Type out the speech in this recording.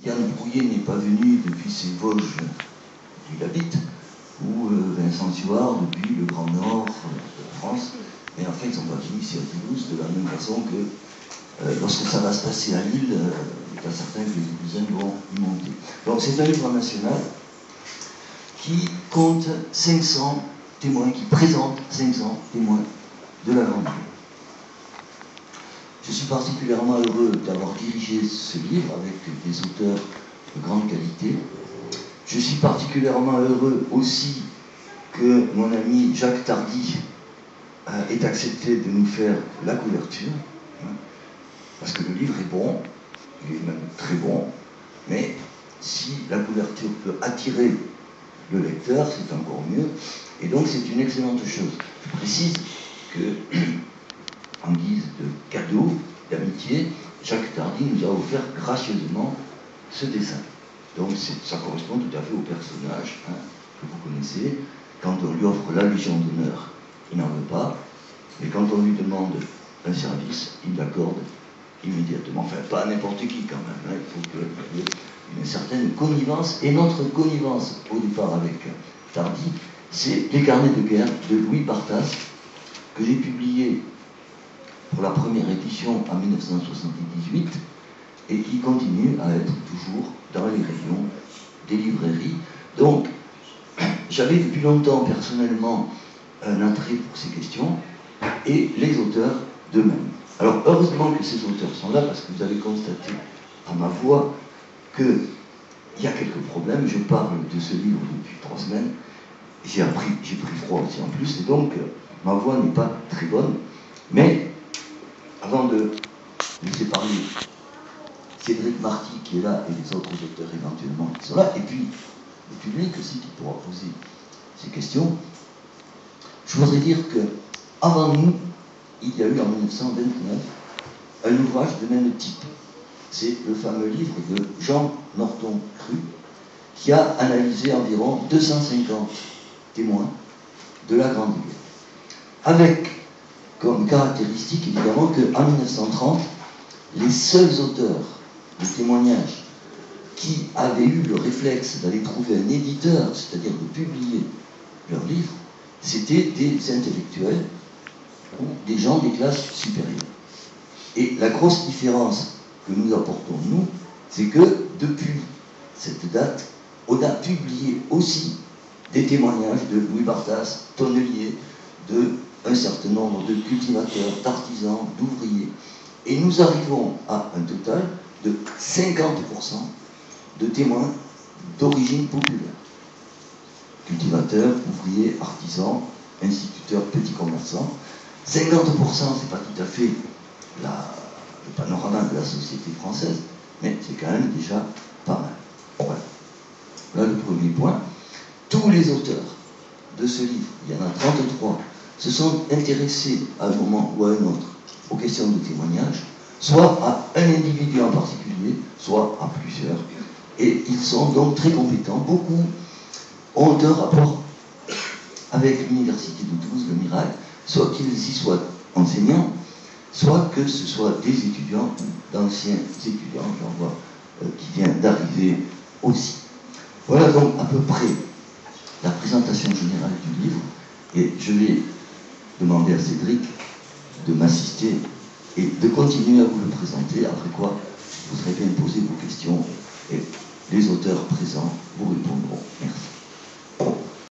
Yann Brouillet n'est pas venu depuis ses Vosges où il habite, ou Vincent Suard depuis le Grand Nord de France. Mais en fait, ils ne sont pas venus ici à Toulouse de la même façon que lorsque ça va se passer à Lille, il n'est pas certain que les Toulousains vont y monter. Donc c'est un livre national qui compte 500 témoins, qui présente 500 témoins de la Grande Guerre. Je suis particulièrement heureux d'avoir dirigé ce livre avec des auteurs de grande qualité. Je suis particulièrement heureux aussi que mon ami Jacques Tardy ait accepté de nous faire la couverture, parce que le livre est bon, il est même très bon, mais si la couverture peut attirer le lecteur, c'est encore mieux, et donc c'est une excellente chose. Je précise que, en guise de cadeau, d'amitié, Jacques Tardy nous a offert gracieusement ce dessin. Donc ça correspond tout à fait au personnage que vous connaissez. Quand on lui offre la Légion d'honneur, il n'en veut pas, et quand on lui demande un service, il l'accorde immédiatement. Enfin, pas à n'importe qui quand même, il faut qu'il y ait une certaine connivence, et notre connivence au départ avec Tardy, c'est les carnets de guerre de Louis Barthas, que j'ai publié pour la première édition en 1978, et qui continue à être toujours dans les rayons des librairies. Donc, j'avais depuis longtemps personnellement un attrait pour ces questions, et les auteurs d'eux-mêmes. Alors, heureusement que ces auteurs sont là, parce que vous avez constaté à ma voix qu'il y a quelques problèmes. Je parle de ce livre depuis 3 semaines, j'ai pris froid aussi en plus, et donc ma voix n'est pas très bonne. Mais, avant de laisser parler Cédric Marty qui est là, et les autres auteurs éventuellement qui sont là, et puis le public aussi qui pourra poser ces questions, je voudrais dire que avant nous, il y a eu en 1929 un ouvrage de même type. C'est le fameux livre de Jean Norton Crue, qui a analysé environ 250 témoins de la Grande Guerre. Avec comme caractéristique évidemment qu'en 1930, les seuls auteurs de témoignages qui avaient eu le réflexe d'aller trouver un éditeur, c'est-à-dire de publier leurs livres, c'était des intellectuels ou des gens des classes supérieures. Et la grosse différence que nous apportons, nous, c'est que depuis cette date, on a publié aussi des témoignages de Louis Barthas, tonnelier, d'un certain nombre de cultivateurs, d'artisans, d'ouvriers. Et nous arrivons à un total de 50% de témoins d'origine populaire. Cultivateurs, ouvriers, artisans, instituteurs, petits commerçants. 50%, c'est pas tout à fait le panorama de la société française, mais c'est quand même déjà pas mal. Voilà. Là, le premier point. Tous les auteurs de ce livre, il y en a 33, se sont intéressés à un moment ou à un autre aux questions de témoignage, soit à un individu en particulier, soit à plusieurs. Et ils sont donc très compétents. Beaucoup ont un rapport avec l'université de Toulouse, le Mirail, soit qu'ils y soient enseignants, soit que ce soit des étudiants ou d'anciens étudiants, j'en vois qui vient d'arriver aussi. Voilà donc à peu près la présentation générale du livre, et je vais demander à Cédric de m'assister et de continuer à vous le présenter, après quoi vous serez bien poser vos questions et les auteurs présents vous répondront. Merci.